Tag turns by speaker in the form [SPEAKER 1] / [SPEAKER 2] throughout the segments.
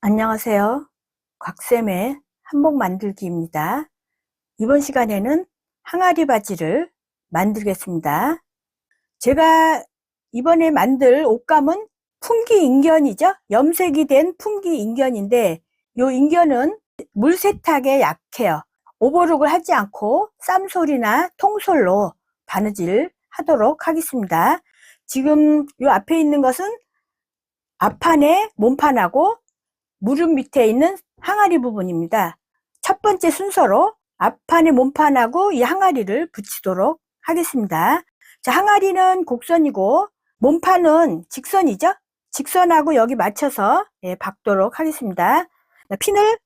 [SPEAKER 1] 안녕하세요. 곽쌤의 한복 만들기입니다. 이번 시간에는 항아리 바지를 만들겠습니다. 제가 이번에 만들 옷감은 풍기 인견이죠. 염색이 된 풍기 인견인데 이 인견은 물 세탁에 약해요. 오버룩을 하지 않고 쌈솔이나 통솔로 바느질 하도록 하겠습니다. 지금 이 앞에 있는 것은 앞판에 몸판하고 무릎 밑에 있는 항아리 부분입니다. 첫 번째 순서로 앞판의 몸판하고 이 항아리를 붙이도록 하겠습니다. 자, 항아리는 곡선이고 몸판은 직선이죠. 직선하고 여기 맞춰서 박도록 하겠습니다. 핀을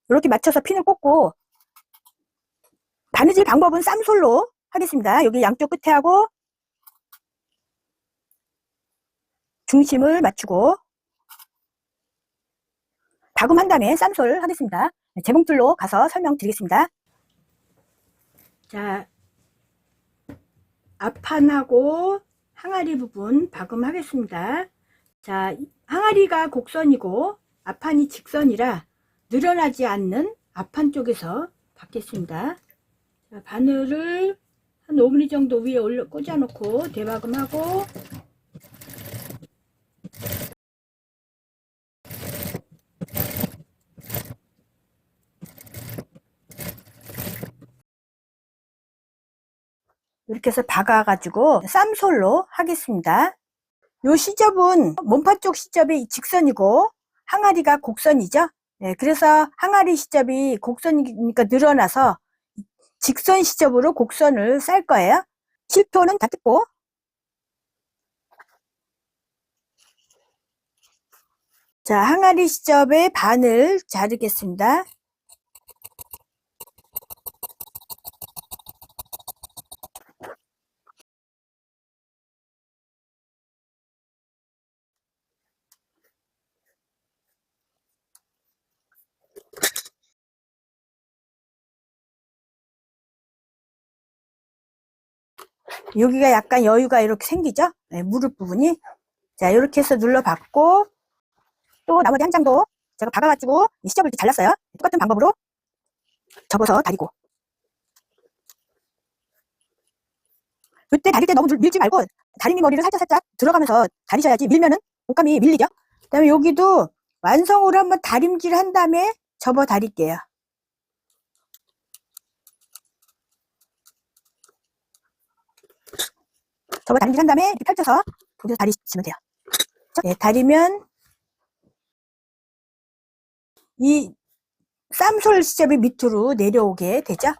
[SPEAKER 1] 이렇게 맞춰서 핀을 꽂고 바느질 방법은 쌈솔로 하겠습니다. 여기 양쪽 끝에 하고 중심을 맞추고 다금한 다음에 쌈솔 하겠습니다. 재봉틀로 가서 설명드리겠습니다. 자, 앞판하고 항아리 부분 박음하겠습니다. 자, 항아리가 곡선이고 앞판이 직선이라 늘어나지 않는 앞판 쪽에서 박겠습니다. 자, 바늘을 한 5mm 정도 위에 꽂아 놓고 대박음하고 이렇게 해서 박아 가지고 쌈솔로 하겠습니다. 요 시접은 몸판 쪽 시접이 직선이고 항아리가 곡선이죠. 네, 그래서 항아리 시접이 곡선이니까 늘어나서 직선 시접으로 곡선을 쌀 거예요. 실표는 다 뜯고 자, 항아리 시접의 반을 자르겠습니다. 여기가 약간 여유가 이렇게 생기죠? 네, 무릎 부분이. 자, 이렇게 해서 눌러받고 또 나머지 한 장도 제가 박아가지고 시접을 이렇게 잘랐어요. 똑같은 방법으로 접어서 다리고. 그때 다릴 때 너무 밀지 말고 다리미 머리를 살짝 들어가면서 다리셔야지. 밀면은 옷감이 밀리죠. 그 다음에 여기도 완성으로 한번 다림질 한 다음에 접어 다릴게요. 접어 다림질 한 다음에 이렇게 펼쳐서 거기서 다리시면 돼요. 네, 다리면 이 쌈솔 시접이 밑으로 내려오게 되죠.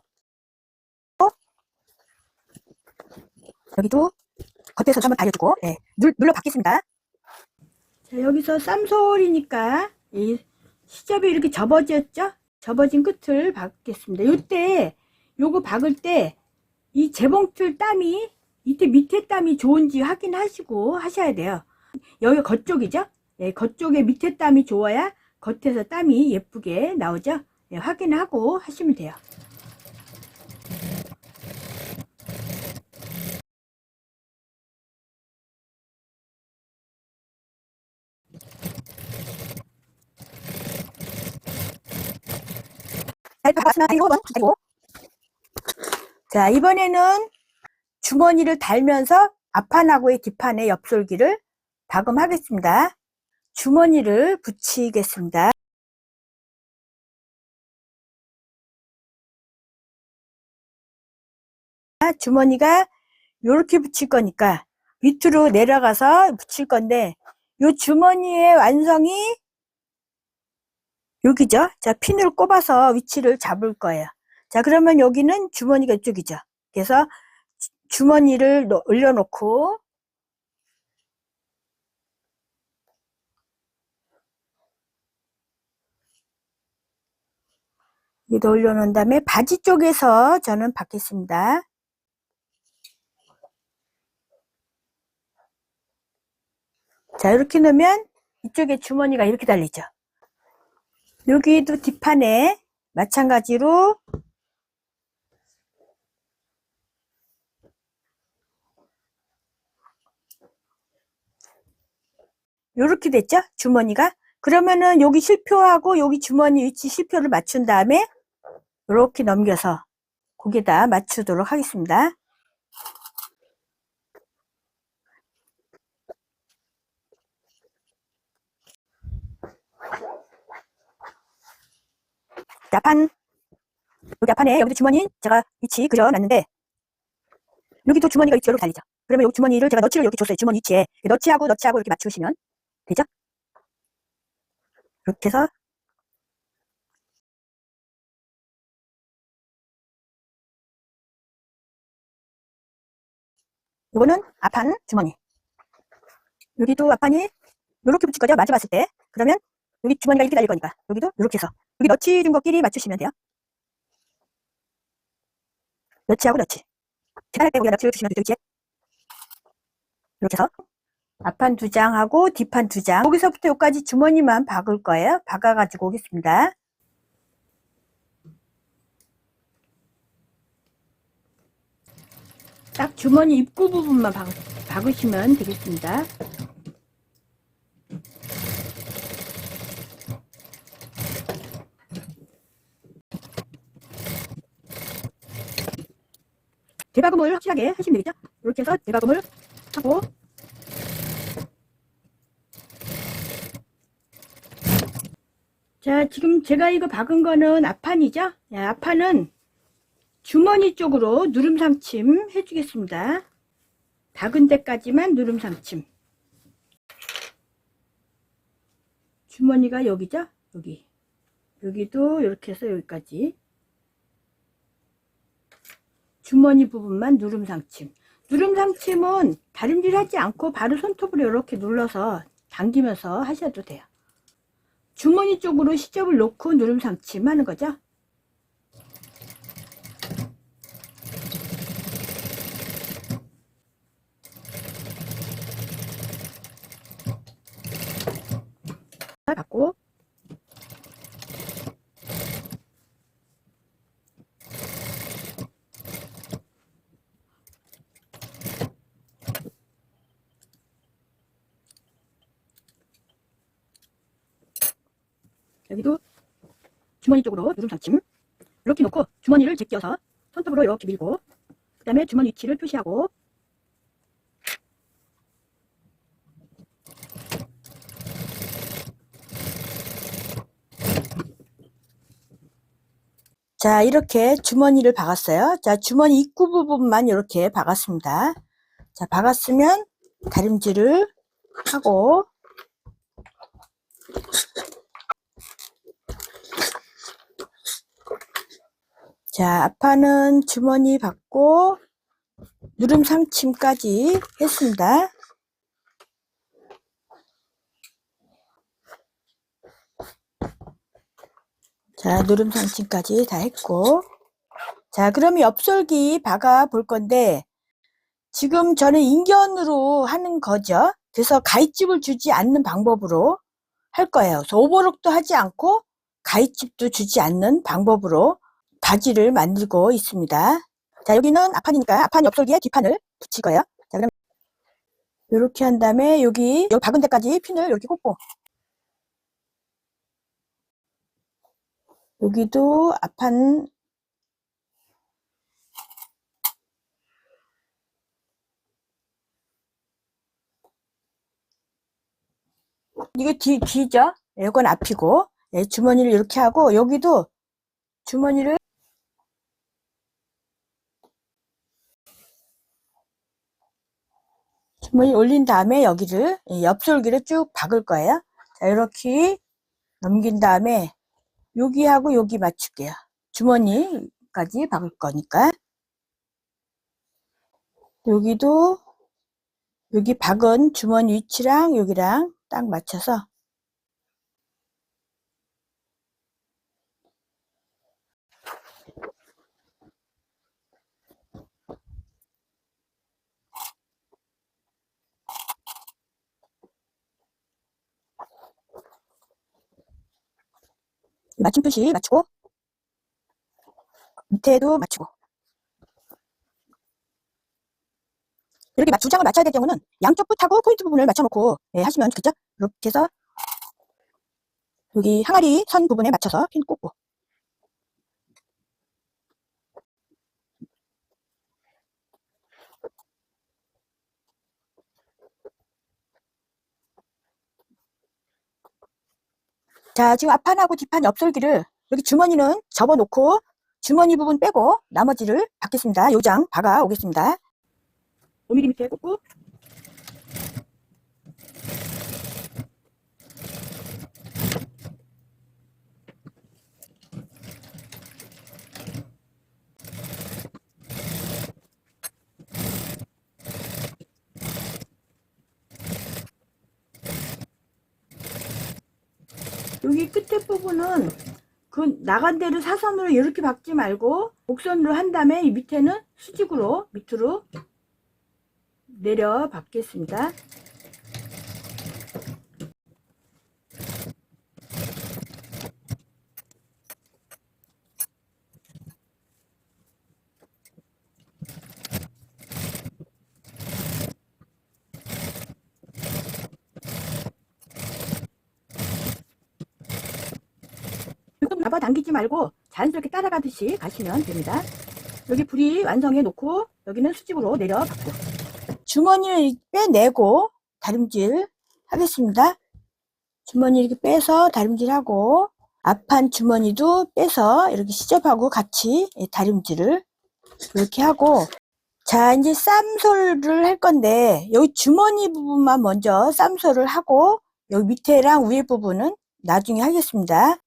[SPEAKER 1] 여기도 겉에서 한번 다려주고 눌러 받겠습니다. 자, 여기서 쌈솔이니까 이 시접이 이렇게 접어졌죠? 접어진 끝을 박겠습니다. 이때 요거 박을 때 이 재봉틀 땀이 이때 밑에 땀이 좋은지 확인하시고 하셔야 돼요. 여기 겉쪽이죠? 네, 겉쪽에 밑에 땀이 좋아야 겉에서 땀이 예쁘게 나오죠? 네, 확인하고 하시면 돼요. 자, 이번에는 주머니를 달면서 앞판하고의 뒷판의 옆솔기를 박음하겠습니다. 주머니를 붙이겠습니다. 주머니가 이렇게 붙일 거니까 밑으로 내려가서 붙일 건데 이 주머니의 완성이 여기죠. 자, 핀을 꼽아서 위치를 잡을 거예요. 자, 그러면 여기는 주머니가 이쪽이죠. 그래서 주머니를 올려놓고 여기다 올려놓은 다음에 바지 쪽에서 저는 받겠습니다. 자, 이렇게 넣으면 이쪽에 주머니가 이렇게 달리죠. 여기도 뒷판에 마찬가지로 이렇게 됐죠? 주머니가. 그러면은 여기 실표하고 여기 주머니 위치 실표를 맞춘 다음에 이렇게 넘겨서 거기에다 맞추도록 하겠습니다. 앞판, 여기 앞판에 여기도 주머니 제가 위치 그려놨는데 여기도 주머니가 위치가 이렇게 달리죠. 그러면 여기 주머니를 제가 너치를 이렇게 줬어요. 주머니 위치에 너치하고 이렇게 맞추시면 되죠. 이렇게 해서 이거는 앞판 주머니, 여기도 앞판이 이렇게 붙일 거죠. 마주 봤을 때. 그러면 여기 주머니가 이렇게 달릴 거니까 여기도 이렇게 해서 여기 너치 준 것끼리 맞추시면 돼요. 너치하고 너치. 계단할 때 우리가 너치를 주시면 되죠. 이렇게 해서 앞판 2장하고 뒷판 2장. 여기서부터 여기까지 주머니만 박을 거예요. 박아가지고 오겠습니다. 딱 주머니 입구 부분만 박으시면 되겠습니다. 대가금을 확실하게 하시면 되겠죠? 이렇게 해서 대가금을 하고 자, 지금 제가 이거 박은 거는 앞판이죠? 네, 앞판은 주머니 쪽으로 누름상침 해주겠습니다. 박은 데까지만 누름상침. 주머니가 여기죠? 여기도 이렇게 해서 여기까지. 주머니 부분만 누름상침. 누름상침은 다림질 하지 않고 바로 손톱으로 이렇게 눌러서 당기면서 하셔도 돼요. 주머니 쪽으로 시접을 놓고 누름상침 하는 거죠. 받고 여기도 주머니 쪽으로 누름상침 이렇게 놓고 주머니를 제껴서 손톱으로 이렇게 밀고 그 다음에 주머니 위치를 표시하고 자, 이렇게 주머니를 박았어요. 자, 주머니 입구 부분만 이렇게 박았습니다. 자, 박았으면 다림질을 하고 자, 앞판은 주머니 박고 누름상침까지 했습니다. 자, 누름상침까지 다 했고 자, 그럼 옆솔기 박아 볼 건데 지금 저는 인견으로 하는 거죠. 그래서 가위집을 주지 않는 방법으로 할 거예요. 그래서 오버록도 하지 않고 가위집도 주지 않는 방법으로 바지를 만들고 있습니다. 자, 여기는 앞판이니까 앞판 옆솔기에 뒷판을 붙일 거예요. 자, 그럼 이렇게 한 다음에 여기 박은 데까지 핀을 이렇게 꽂고 여기도 앞판 이게 뒤죠? 이건 앞이고 네, 주머니를 이렇게 하고 여기도 주머니를 올린 다음에 여기를 옆솔기를 쭉 박을 거예요. 자, 이렇게 넘긴 다음에 여기하고 여기 맞출게요. 주머니까지 박을 거니까 여기도 여기 박은 주머니 위치랑 여기랑 딱 맞춰서 맞춤 표시 맞추고 밑에도 맞추고 이렇게 두 장을 맞춰야 될 경우는 양쪽 끝하고 포인트 부분을 맞춰놓고 하시면 그죠? 이렇게 해서 여기 항아리 선 부분에 맞춰서 핀 꽂고. 자, 지금 앞판하고 뒷판 옆솔기를 여기 주머니는 접어놓고 주머니 부분 빼고 나머지를 박겠습니다. 요장 박아 오겠습니다. 5mm 밑에 꽂고, 여기 끝에 부분은 그 나간 대로 사선으로 이렇게 박지 말고 곡선으로 한 다음에 이 밑에는 수직으로 밑으로 내려 박겠습니다. 조금 잡아당기지 말고 자연스럽게 따라가듯이 가시면 됩니다. 여기 불이 완성해 놓고 여기는 수직으로 내려 박고 주머니를 빼내고 다림질 하겠습니다. 주머니 이렇게 빼서 다림질하고 앞판 주머니도 빼서 이렇게 시접하고 같이 다림질을 이렇게 하고, 자, 이제 쌈솔을 할 건데 여기 주머니 부분만 먼저 쌈솔을 하고 여기 밑에랑 위에 부분은 나중에 하겠습니다.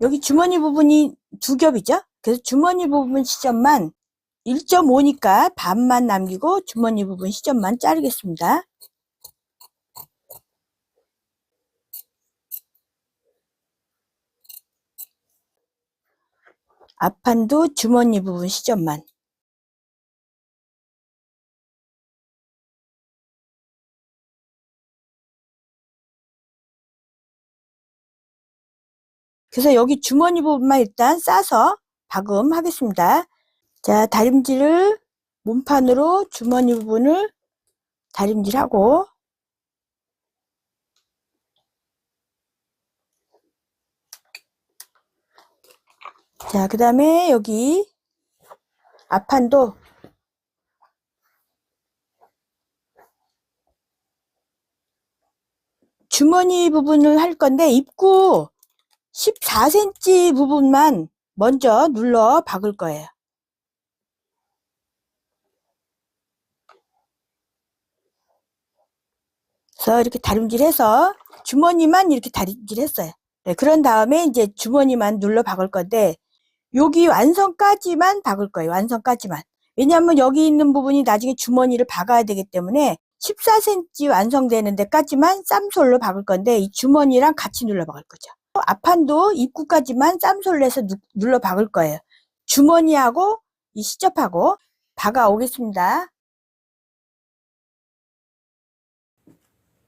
[SPEAKER 1] 여기 주머니 부분이 두 겹이죠. 그래서 주머니 부분 시접만 1.5니까 반만 남기고 주머니 부분 시접만 자르겠습니다. 앞판도 주머니 부분 시접만. 그래서 여기 주머니 부분만 일단 싸서 박음하겠습니다. 자, 다림질을 몸판으로 주머니 부분을 다림질하고, 자, 그 다음에 여기 앞판도 주머니 부분을 할 건데 입구 14cm 부분만 먼저 눌러 박을 거예요. 그래서 이렇게 다림질해서 주머니만 이렇게 다림질했어요. 네, 그런 다음에 이제 주머니만 눌러 박을 건데 여기 완성까지만 박을 거예요. 완성까지만. 왜냐하면 여기 있는 부분이 나중에 주머니를 박아야 되기 때문에 14cm 완성되는 데까지만 쌈솔로 박을 건데 이 주머니랑 같이 눌러 박을 거죠. 앞판도 입구까지만 쌈솔로 해서 눌러 박을 거예요. 주머니하고 이 시접하고 박아 오겠습니다.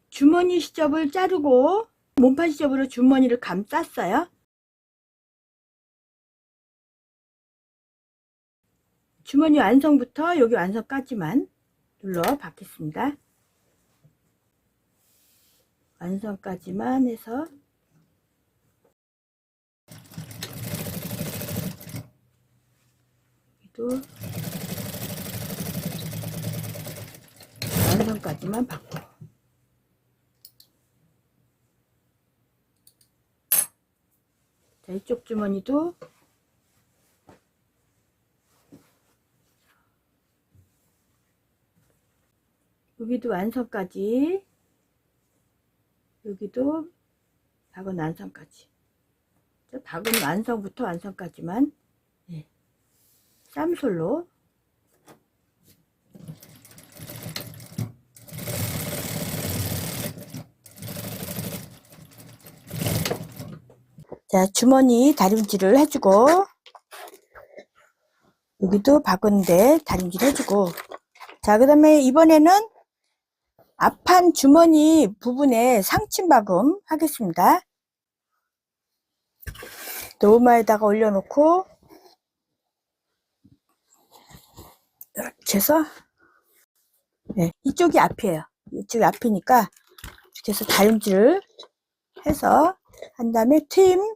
[SPEAKER 1] 주머니 시접을 자르고 몸판 시접으로 주머니를 감쌌어요. 주머니 완성부터 여기 완성까지만 눌러 박겠습니다. 완성까지만 해서 여기도 완성까지만 박고, 자, 이쪽 주머니도 여기도 완성까지, 여기도 박은 완성까지. 박은 완성부터 완성까지만 쌈솔로 자, 주머니 다림질을 해주고 여기도 박은데 다림질 해주고, 자, 그 다음에 이번에는 앞판 주머니 부분에 상침박음 하겠습니다. 노마에다가 올려놓고 이렇게 해서 이쪽이 앞이에요. 이쪽이 앞이니까 이렇게 해서 다림질을 해서 한 다음에 트임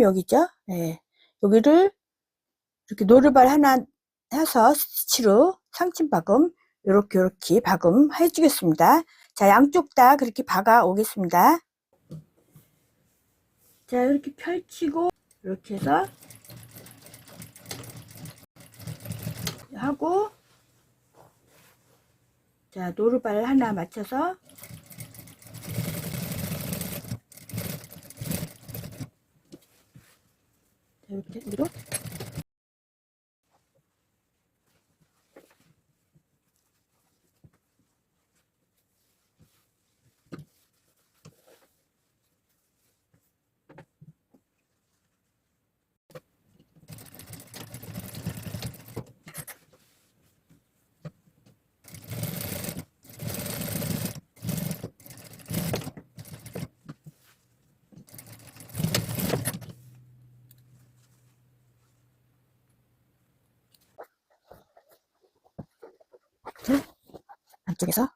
[SPEAKER 1] 여기죠. 네. 여기를 이렇게 노루발 하나 해서 스티치로 상층 박음 요렇게 박음 해주겠습니다. 자, 양쪽 다 그렇게 박아 오겠습니다. 자, 이렇게 펼치고 이렇게 해서 하고, 자, 노루발 하나 맞춰서 이렇게 위로 안쪽에서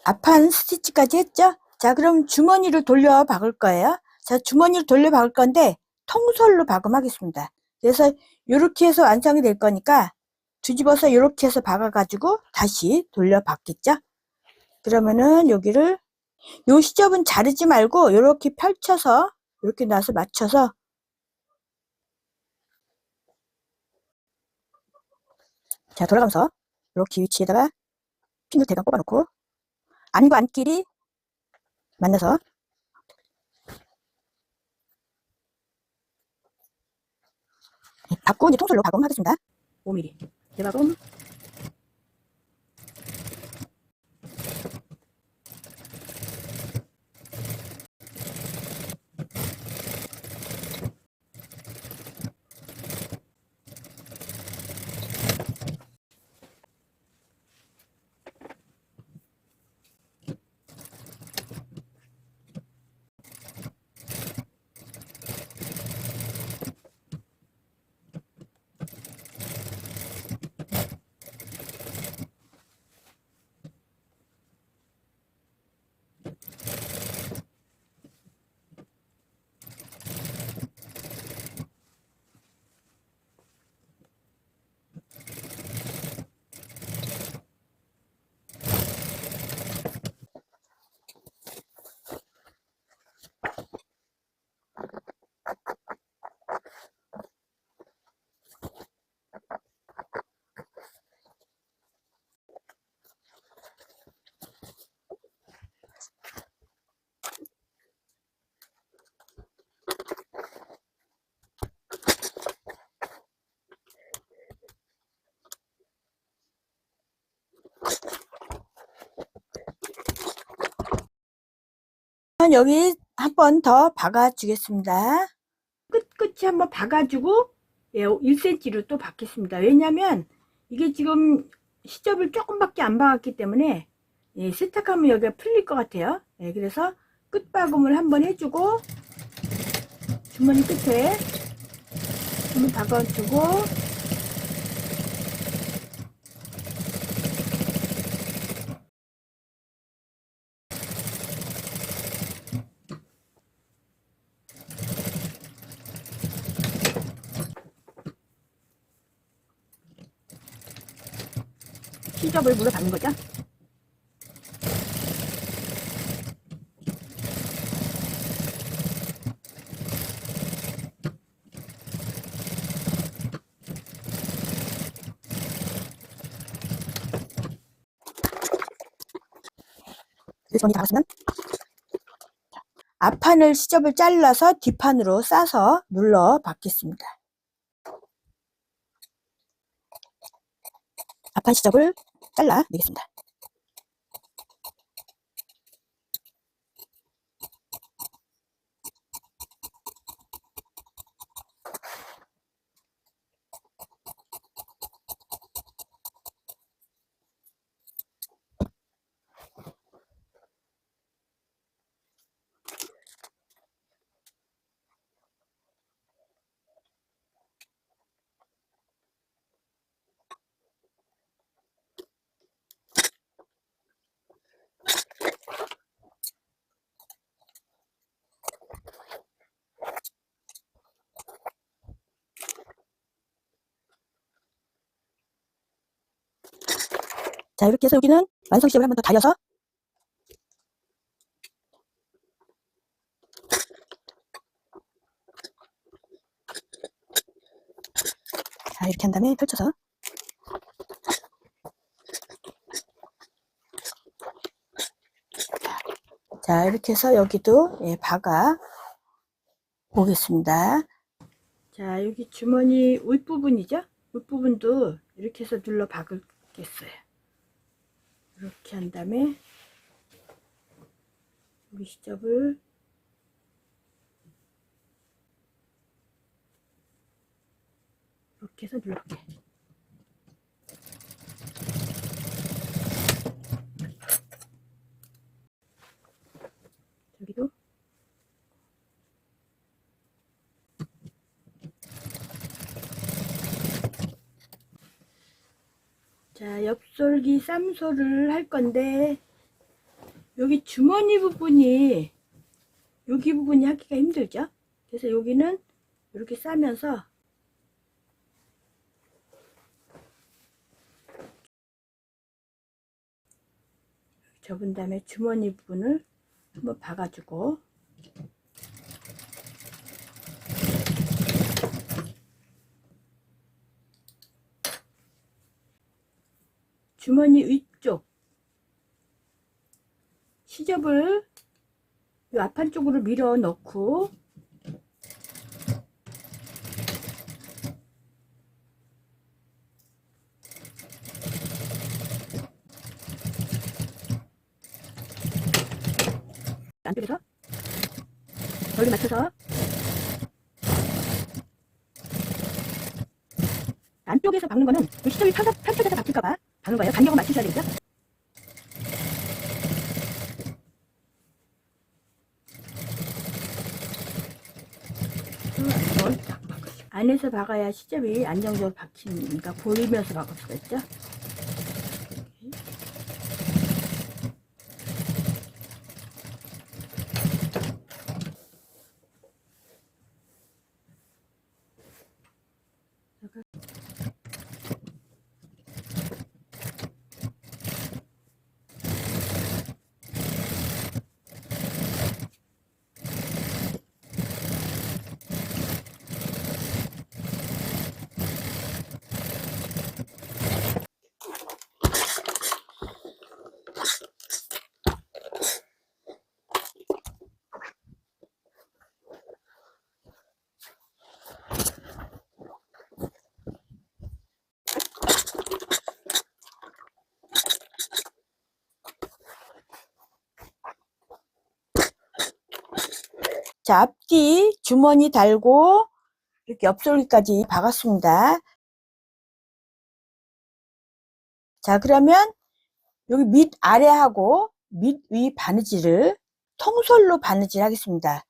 [SPEAKER 1] 앞판 스티치까지 했죠? 자, 그럼 주머니를 돌려 박을 거예요. 자, 주머니를 돌려 박을 건데 통솔로 박음하겠습니다. 그래서 이렇게 해서 완성이 될 거니까 뒤집어서 이렇게 해서 박아가지고 다시 돌려 박겠죠? 그러면은 여기를 요 시접은 자르지 말고 이렇게 펼쳐서 이렇게 놔서 맞춰서, 자, 돌아가면서 이렇게 위치에다가 핀을 대강 꼽아놓고 안과 안끼리 만나서 박고 이제 통솔로 박음하겠습니다. 5mm 대박음. 여기 한 번 더 박아 주겠습니다. 끝끝이 한번 박아주고, 예, 1cm로 또 박겠습니다. 왜냐면 이게 지금 시접을 조금밖에 안 박았기 때문에, 예, 세탁하면 여기가 풀릴 것 같아요. 예, 그래서 끝박음을 한번 해주고 주머니 끝에 한번 박아주고, 시접을 물어 박는 거죠. 주머니 박았으면 앞판을 시접을 잘라서 뒷판으로 싸서 눌러 박겠습니다. 앞판 시접을 잘라 내겠습니다. 자, 이렇게 해서 여기는 완성 시접을 한 번 더 달려서 자, 이렇게 한 다음에 펼쳐서 자, 이렇게 해서 여기도 예, 박아 보겠습니다. 자, 여기 주머니 윗부분이죠? 윗부분도 이렇게 해서 눌러 박을겠어요. 이렇게 한 다음에 여기 시접을 이렇게 해서 눌러볼게. 여기도 자, 옆솔기 쌈솔을 할 건데 여기 주머니 부분이 여기 부분이 하기가 힘들죠? 그래서 여기는 이렇게 싸면서 접은 다음에 주머니 부분을 한번 박아주고 주머니 위쪽 시접을 이 앞판 쪽으로 밀어 넣고 안쪽에서 거기 맞춰서 안쪽에서 박는 거는 그 시접이 펼쳐져서 바뀔까봐 박는 거예요. 간격을 맞추셔야 되겠죠? 안에서 박아야 시접이 안정적으로 박히니까 보이면서 박을 수가 있죠. 자, 앞뒤 주머니 달고 이렇게 옆솔기까지 박았습니다. 자, 그러면 여기 밑 아래하고 밑 위 바느질을 통솔로 바느질 하겠습니다.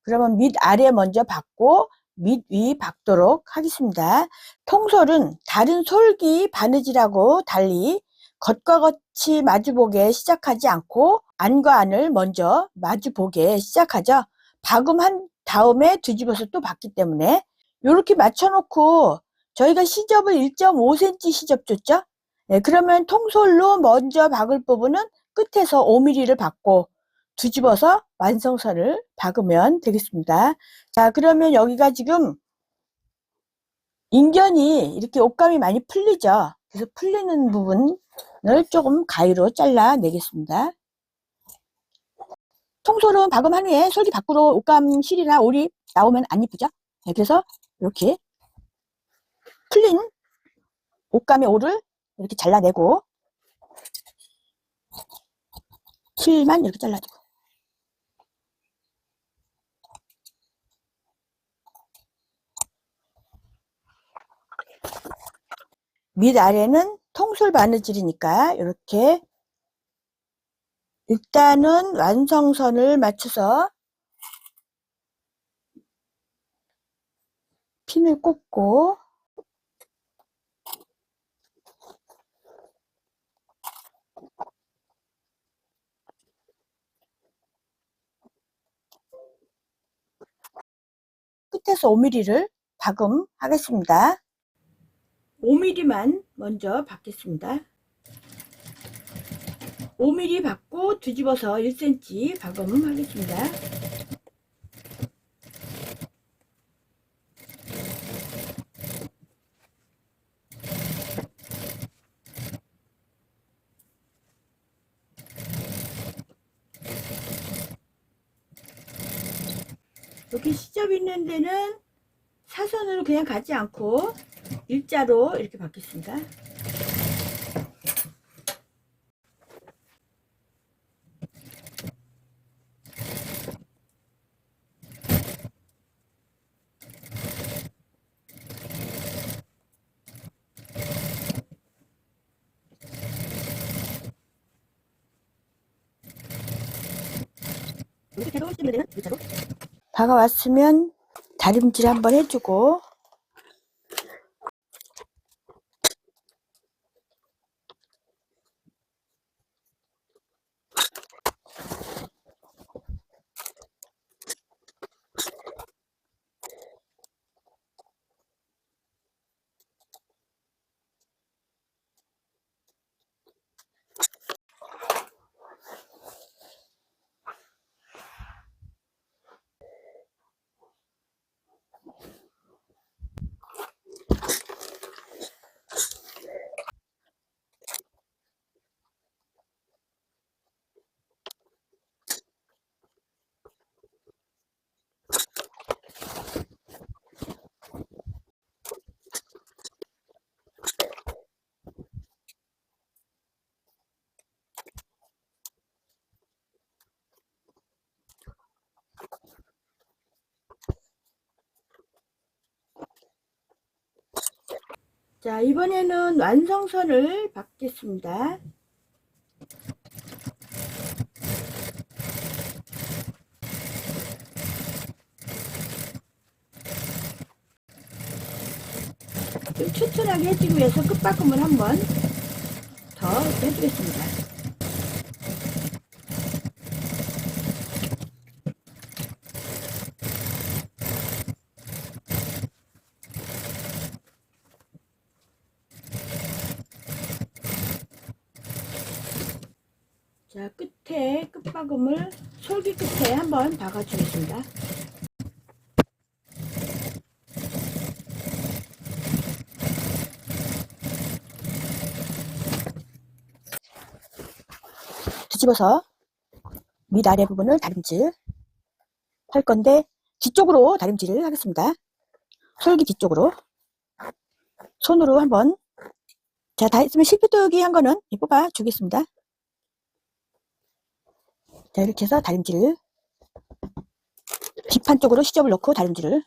[SPEAKER 1] 그러면 밑 아래 먼저 박고 밑 위 박도록 하겠습니다. 통솔은 다른 솔기 바느질하고 달리 겉과 겉이 마주보게 시작하지 않고 안과 안을 먼저 마주보게 시작하죠. 박음한 다음에 뒤집어서 또 박기 때문에 이렇게 맞춰놓고 저희가 시접을 1.5cm 시접 줬죠. 네, 그러면 통솔로 먼저 박을 부분은 끝에서 5mm를 박고 뒤집어서 완성선을 박으면 되겠습니다. 자, 그러면 여기가 지금 인견이 이렇게 옷감이 많이 풀리죠. 그래서 풀리는 부분을 조금 가위로 잘라 내겠습니다. 통솔은 박음한 후에 솔기 밖으로 옷감 실이나 올이 나오면 안 이쁘죠. 네, 그래서 이렇게 풀린 옷감의 올을 이렇게 잘라내고 실만 이렇게 잘라주고 밑아래는 통솔 바느질이니까 이렇게 일단은 완성선을 맞춰서 핀을 꽂고 끝에서 5mm를 박음하겠습니다. 5mm만 먼저 박겠습니다. 5mm 받고 뒤집어서 1cm 박음 하겠습니다. 여기 시접 있는 데는 사선으로 그냥 가지 않고 일자로 이렇게 받겠습니다. 박아왔으면 다림질 한번 해주고, 자, 이번에는 완성선을 받겠습니다. 좀 튼튼하게 해주기 위해서 끝박음을 한번 더 해주겠습니다. 자, 끝에 끝박음을 솔기 끝에 한번 박아주겠습니다. 뒤집어서 밑아래 부분을 다림질 할 건데 뒤쪽으로 다림질을 하겠습니다. 솔기 뒤쪽으로 손으로 한번, 자, 다 했으면 실피뜨기 한 거는 뽑아 주겠습니다. 자, 이렇게 해서 다림질을 뒷판 쪽으로 시접을 넣고 다림질을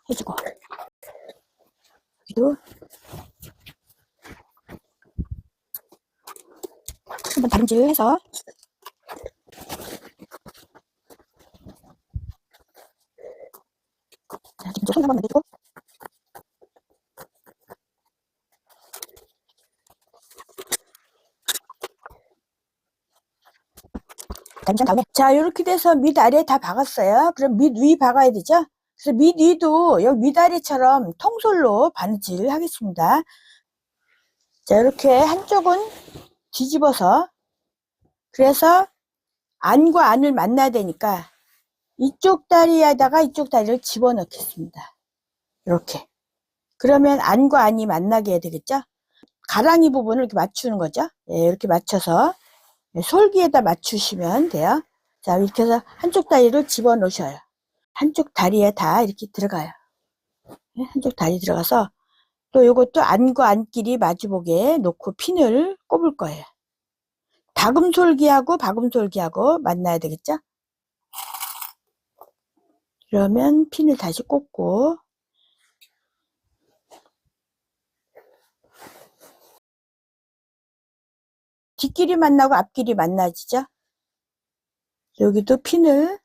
[SPEAKER 1] 해주고, 여기도 한번 다림질을 해서 자, 지금 손 한번 만들고, 다림질 다음에, 자, 이렇게 돼서 밑아래 다 박았어요. 그럼 밑위 박아야 되죠? 그래서 밑위도 여기 밑아래처럼 통솔로 바느질 하겠습니다. 자, 이렇게 한쪽은 뒤집어서, 그래서 안과 안을 만나야 되니까 이쪽 다리에다가 이쪽 다리를 집어넣겠습니다. 이렇게. 그러면 안과 안이 만나게 해야 되겠죠? 가랑이 부분을 이렇게 맞추는 거죠. 예, 이렇게 맞춰서 솔기에다 맞추시면 돼요. 자, 이렇게 해서 한쪽 다리를 집어넣으셔요. 한쪽 다리에 다 이렇게 들어가요. 예, 한쪽 다리 들어가서 또 이것도 안과 안끼리 마주보게 놓고 핀을 꼽을 거예요. 박음솔기하고 박음솔기하고 만나야 되겠죠? 그러면 핀을 다시 꽂고, 뒷길이 만나고 앞길이 만나지죠? 여기도 핀을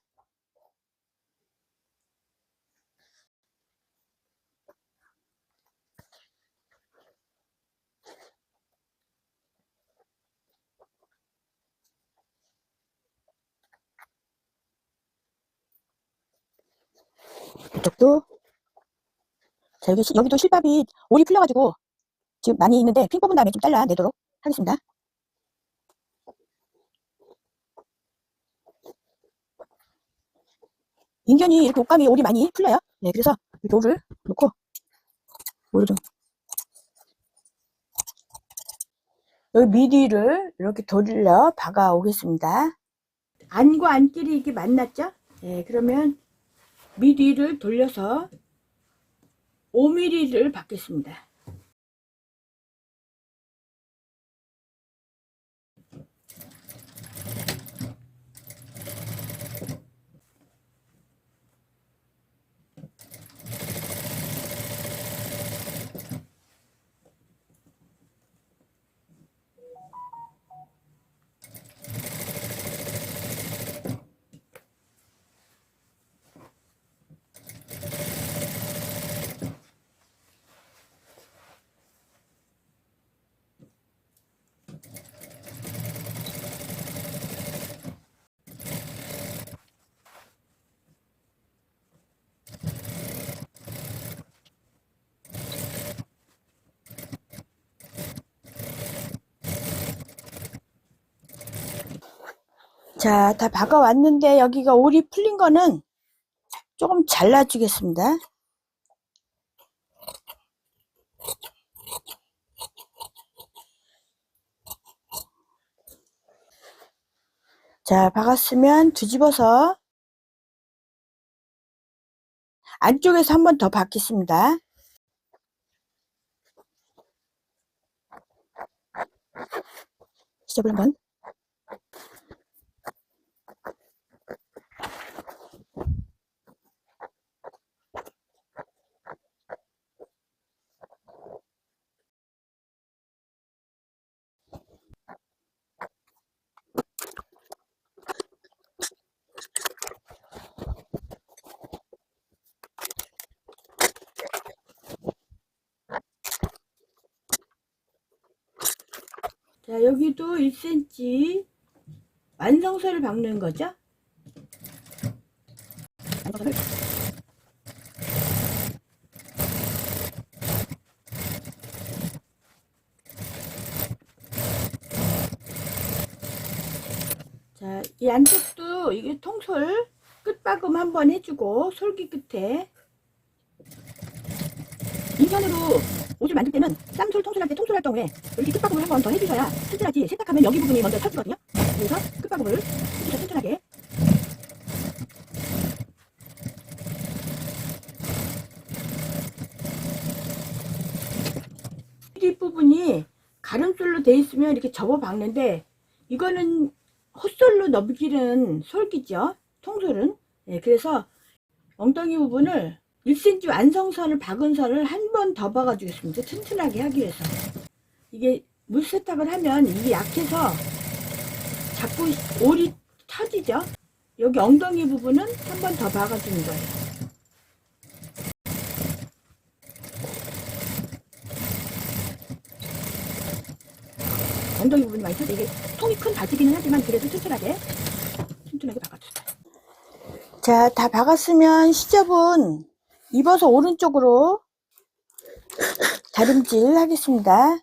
[SPEAKER 1] 이쪽도, 자, 여기도 실밥이 올이 풀려가지고 지금 많이 있는데 핀 뽑은 다음에 좀 잘라내도록 하겠습니다. 인견이 이렇게 옷감이 올이 많이 풀려요. 네, 그래서 이렇게 올을 놓고 올을 좀 여기 미디를 이렇게 돌려 박아 오겠습니다. 안과 안끼리 이게 만났죠? 네, 그러면 미디를 돌려서 5mm를 받겠습니다. 자, 다 박아 왔는데 여기가 올이 풀린 거는 조금 잘라 주겠습니다. 자, 박았으면 뒤집어서 안쪽에서 한 번 더 박겠습니다. 시접을 한번. 자, 여기도 1cm 완성선을 박는 거죠. 완성선을. 자, 이 안쪽도 이게 통솔 끝박음 한번 해주고 솔기 끝에 인선으로 옷을 만들 때는 쌈솔 통솔할 때 통솔할 경우에 이렇게 끝박음을 한번 더 해주셔야 튼튼하지. 세탁하면 여기 부분이 먼저 터지거든요. 그래서 끝박음을 해주셔 튼튼하게. 뒷부분이 가름솔로 돼 있으면 이렇게 접어 박는데 이거는 헛솔로 넘기는 솔기죠. 통솔은. 네, 그래서 엉덩이 부분을 1cm 완성선을 박은 선을 한 번 더 박아 주겠습니다. 튼튼하게 하기 위해서. 이게 물 세탁을 하면 이게 약해서 자꾸 올이 터지죠. 여기 엉덩이 부분은 한 번 더 박아 주는 거예요. 엉덩이 부분이 많이 터져. 이게 통이 큰 바지기는 하지만 그래도 튼튼하게 박아주세요. 자, 다 박았으면 시접은 입어서 오른쪽으로 다림질 하겠습니다.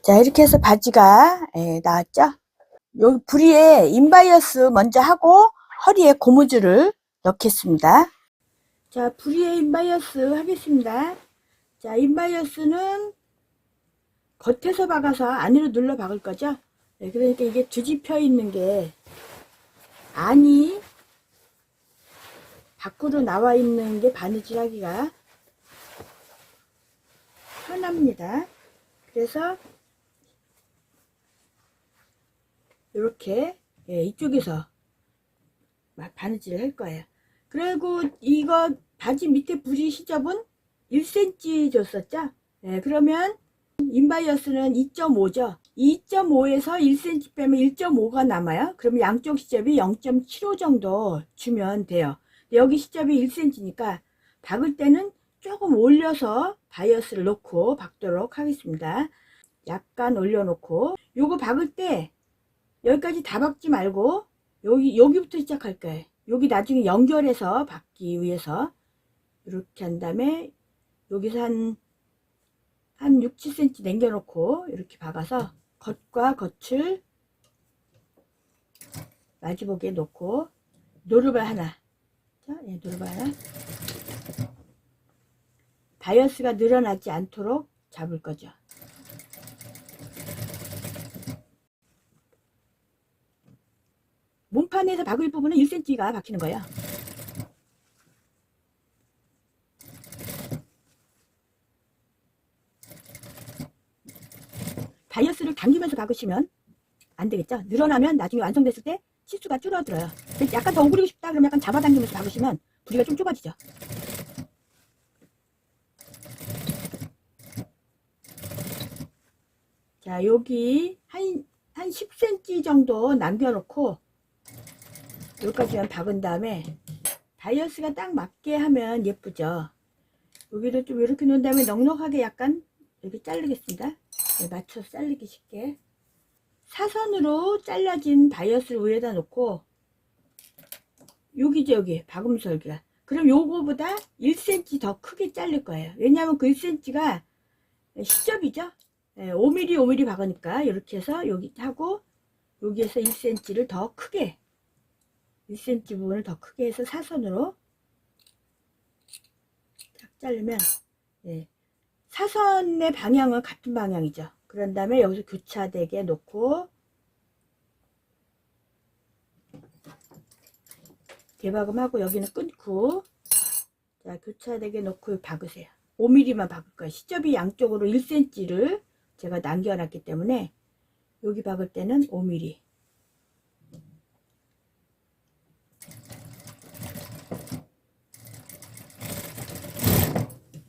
[SPEAKER 1] 자, 이렇게 해서 바지가 나왔죠? 여기 부리에 인바이어스 먼저 하고 허리에 고무줄을 넣겠습니다. 자, 부리에 인바이어스 하겠습니다. 자, 인바이어스는 겉에서 박아서 안으로 눌러 박을 거죠. 네, 그러니까 이게 뒤집혀 있는 게 안이 밖으로 나와 있는 게 바느질 하기가 편합니다. 그래서 이렇게 이쪽에서 바느질을 할 거예요. 그리고 이거 바지 밑에 부리 시접은 1cm 줬었죠. 네, 그러면 인바이어스는 2.5죠. 2.5에서 1cm 빼면 1.5가 남아요. 그러면 양쪽 시접이 0.75 정도 주면 돼요. 여기 시접이 1cm니까 박을 때는 조금 올려서 바이어스를 놓고 박도록 하겠습니다. 약간 올려놓고 요거 박을 때 여기까지 다 박지 말고 여기부터 시작할 거예요. 여기 나중에 연결해서 박기 위해서 이렇게 한 다음에 여기서 한 6, 7cm 남겨놓고 이렇게 박아서 겉과 겉을 마주보기에 놓고 노루발 하나, 자, 예, 노루발 하나, 바이어스가 늘어나지 않도록 잡을 거죠. 몸판에서 박을 부분은 1cm가 박히는 거예요. 바이어스를 당기면서 박으시면 안 되겠죠. 늘어나면 나중에 완성됐을 때 치수가 줄어들어요. 약간 더 오그리고 싶다 그러면 약간 잡아당기면서 박으시면 부리가 좀 좁아지죠. 자, 여기 한 10cm 정도 남겨놓고 여기까지만 박은 다음에 바이어스가 딱 맞게 하면 예쁘죠. 여기를 좀 이렇게 놓은 다음에 넉넉하게 약간 이렇게 자르겠습니다. 네, 맞춰서 잘리기 쉽게 사선으로 잘라진 바이어스를 위에다 놓고 여기죠, 여기 박음서 여기가. 그럼 요거보다 1cm 더 크게 자를 거예요. 왜냐하면 그 1cm가 시접이죠. 5mm 5mm 박으니까 이렇게 해서 여기 하고 여기에서 1cm를 더 크게 1cm 부분을 더 크게 해서 사선으로 딱 자르면, 예, 사선의 방향은 같은 방향이죠. 그런 다음에 여기서 교차되게 놓고 대박음하고 여기는 끊고, 자, 교차되게 놓고 박으세요. 5mm만 박을 거예요. 시접이 양쪽으로 1cm를 제가 남겨놨기 때문에 여기 박을 때는 5mm.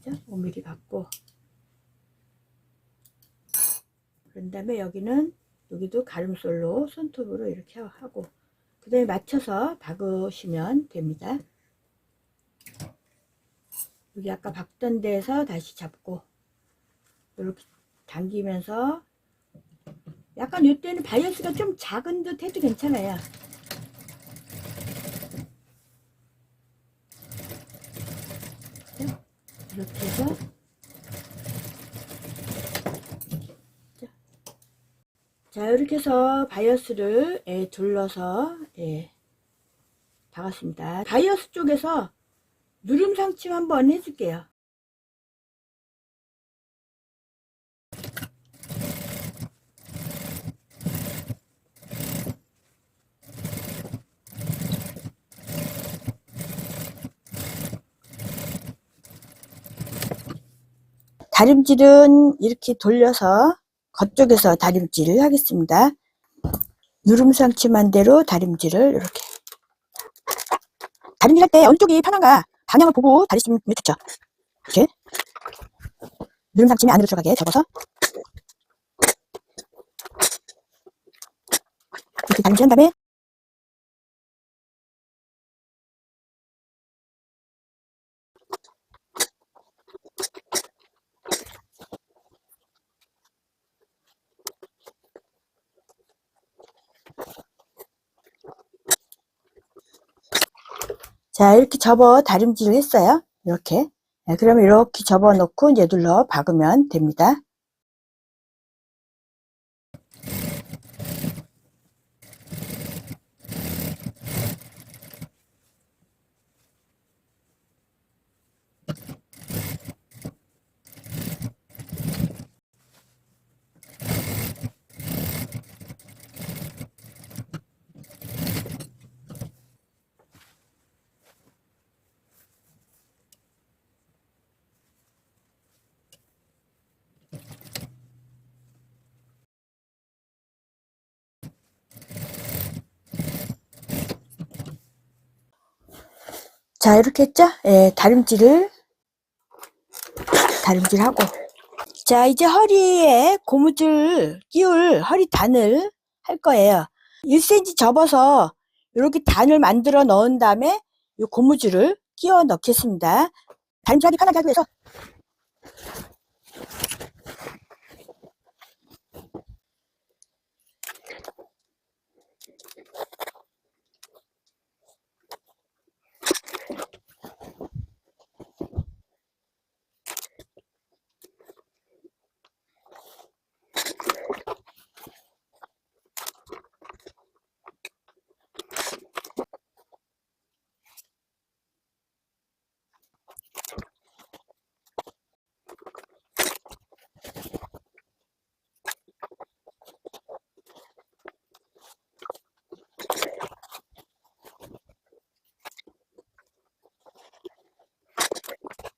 [SPEAKER 1] 자, 5mm 박고, 그런 다음에 여기도 가름솔로 손톱으로 이렇게 하고 그 다음에 맞춰서 박으시면 됩니다. 여기 아까 박던 데에서 다시 잡고 이렇게 당기면서 약간 이때는 바이어스가 좀 작은 듯 해도 괜찮아요. 이렇게 해서 자, 이렇게 해서 바이어스를 둘러서 박았습니다. 바이어스 쪽에서 누름 상침 한번 해줄게요. 다림질은 이렇게 돌려서 겉쪽에서 다림질을 하겠습니다. 누름 상침한 대로 다림질을 이렇게. 다림질할 때 어느 쪽이 편한가 방향을 보고 다리시면 좋죠. 이렇게 누름 상침이 안으로 들어가게 접어서 이렇게 다림질한 다음에 자, 이렇게 접어 다림질을 했어요. 이렇게. 그러면 이렇게 접어 놓고 이제 눌러 박으면 됩니다. 자, 이렇게 했죠? 다림질하고. 자, 이제 허리에 고무줄 끼울 허리단을 할 거예요. 1cm 접어서 이렇게 단을 만들어 넣은 다음에 이 고무줄을 끼워 넣겠습니다. 다림질하기 편하게 하기 위해서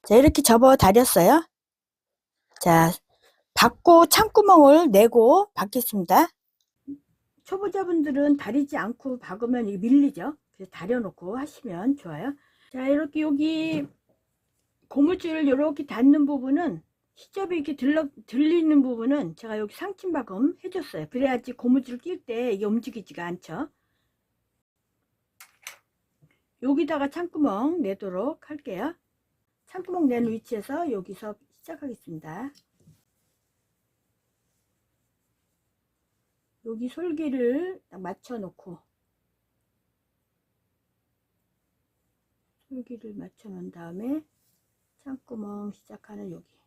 [SPEAKER 1] 자, 이렇게 접어 다렸어요. 자, 박고 창구멍을 내고 박겠습니다. 초보자분들은 다리지 않고 박으면 이게 밀리죠. 그래서 다려놓고 하시면 좋아요. 자, 이렇게 여기 고무줄을 이렇게 닿는 부분은 시접이 이렇게 들리는 부분은 제가 여기 상침박음 해줬어요. 그래야지 고무줄 낄 때 이게 움직이지가 않죠. 여기다가 창구멍 내도록 할게요. 창구멍 낸 위치에서 여기서 시작하겠습니다. 여기 솔기를 딱 맞춰 놓고 솔기를 맞춰 놓은 다음에 창구멍 시작하는 여기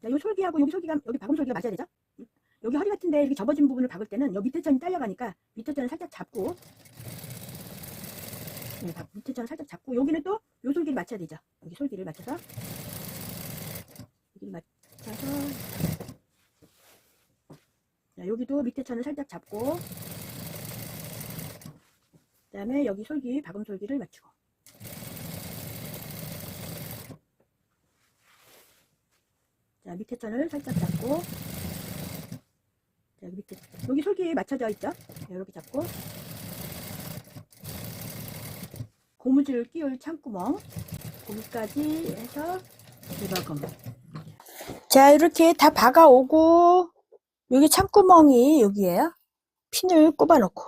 [SPEAKER 1] 자, 요 솔기하고 여기 솔기가 여기 박음 솔기가 맞아야 되죠. 여기 허리 같은데 이렇게 접어진 부분을 박을 때는 여기 밑에 천이 딸려가니까 밑에 천을 살짝 잡고 네, 밑에 천을 살짝 잡고 여기는 또 요 솔기를 맞춰야 되죠. 여기 솔기를 맞춰서 여기를 맞춰서 자, 여기도 밑에 천을 살짝 잡고 그 다음에 여기 솔기 박음 솔기를 맞추고 자, 밑에 천을 살짝 잡고 자, 여기 밑에 여기 솔기에 맞춰져 있죠. 이렇게 잡고 고무줄 끼울 창구멍 거기까지 해서 대박음. 자, 이렇게 다 박아 오고 여기 창구멍이 여기에요. 핀을 꼽아 놓고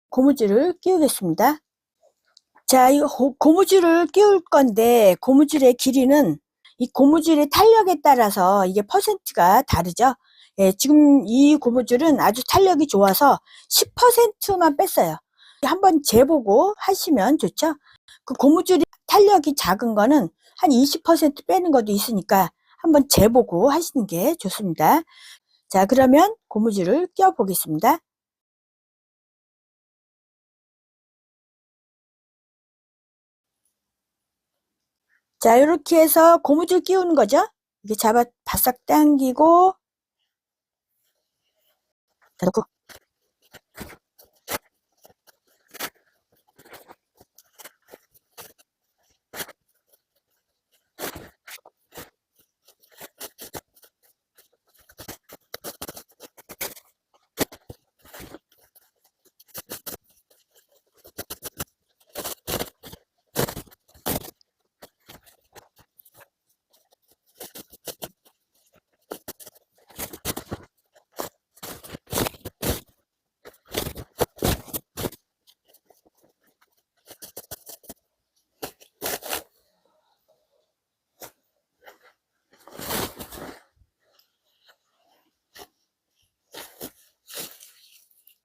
[SPEAKER 1] 고무줄을 끼우겠습니다. 자, 이 고무줄을 끼울 건데 고무줄의 길이는 이 고무줄의 탄력에 따라서 이게 퍼센트가 다르죠. 예, 지금 이 고무줄은 아주 탄력이 좋아서 10%만 뺐어요. 한번 재보고 하시면 좋죠. 그 고무줄이 탄력이 작은 거는 한 20% 빼는 것도 있으니까 한번 재보고 하시는 게 좋습니다. 자, 그러면 고무줄을 끼워 보겠습니다. 자, 이렇게 해서 고무줄 끼우는 거죠. 이렇게 잡아 바싹 당기고 자, 놓고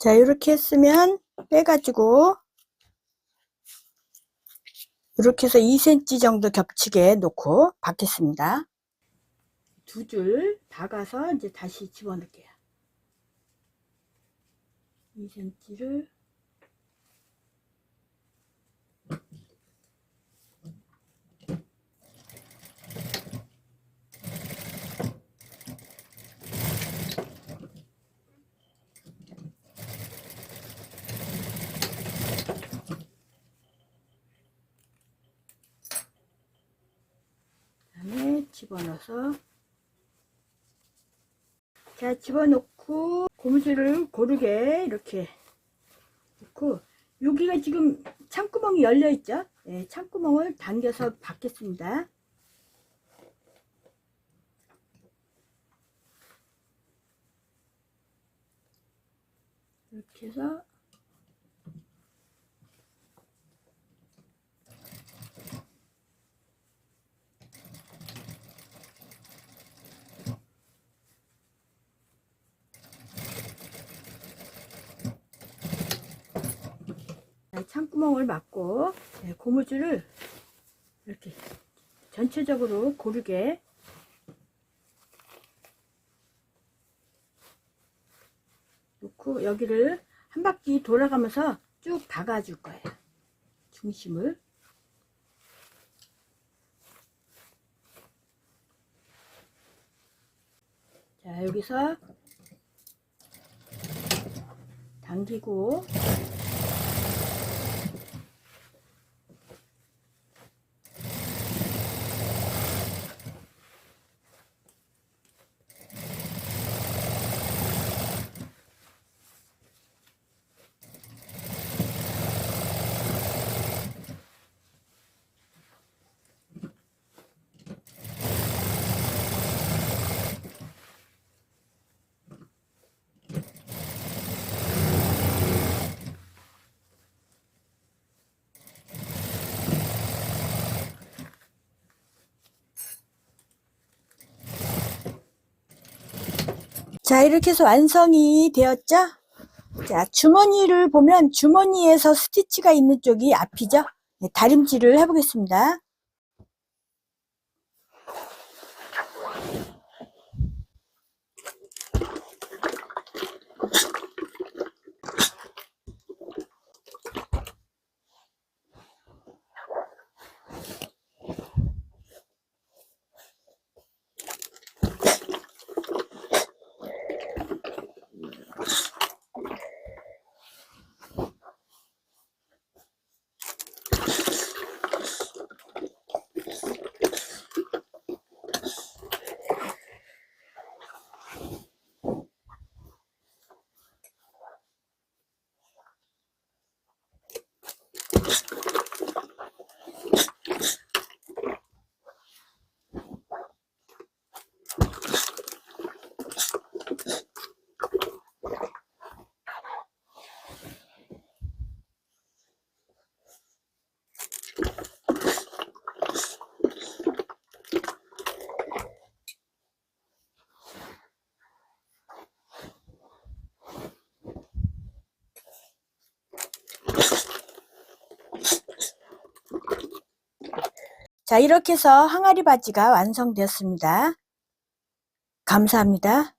[SPEAKER 1] 자, 이렇게 했으면 빼가지고 이렇게 해서 2cm 정도 겹치게 놓고 박겠습니다. 두 줄 박아서 이제 다시 집어넣을게요. 2cm를 그다음에 집어넣어서 자, 집어넣고 고무줄을 고르게 이렇게 넣고 여기가 지금 창구멍이 열려 있죠. 네, 창구멍을 당겨서 박겠습니다. 이렇게 해서 창구멍을 막고 고무줄을 이렇게 전체적으로 고르게 놓고 여기를 한 바퀴 돌아가면서 쭉 박아 줄 거예요. 중심을. 자, 여기서 당기고 자, 이렇게 해서 완성이 되었죠? 자, 주머니를 보면 주머니에서 스티치가 있는 쪽이 앞이죠? 네, 다림질을 해보겠습니다. 자, 이렇게 해서 항아리 바지가 완성되었습니다. 감사합니다.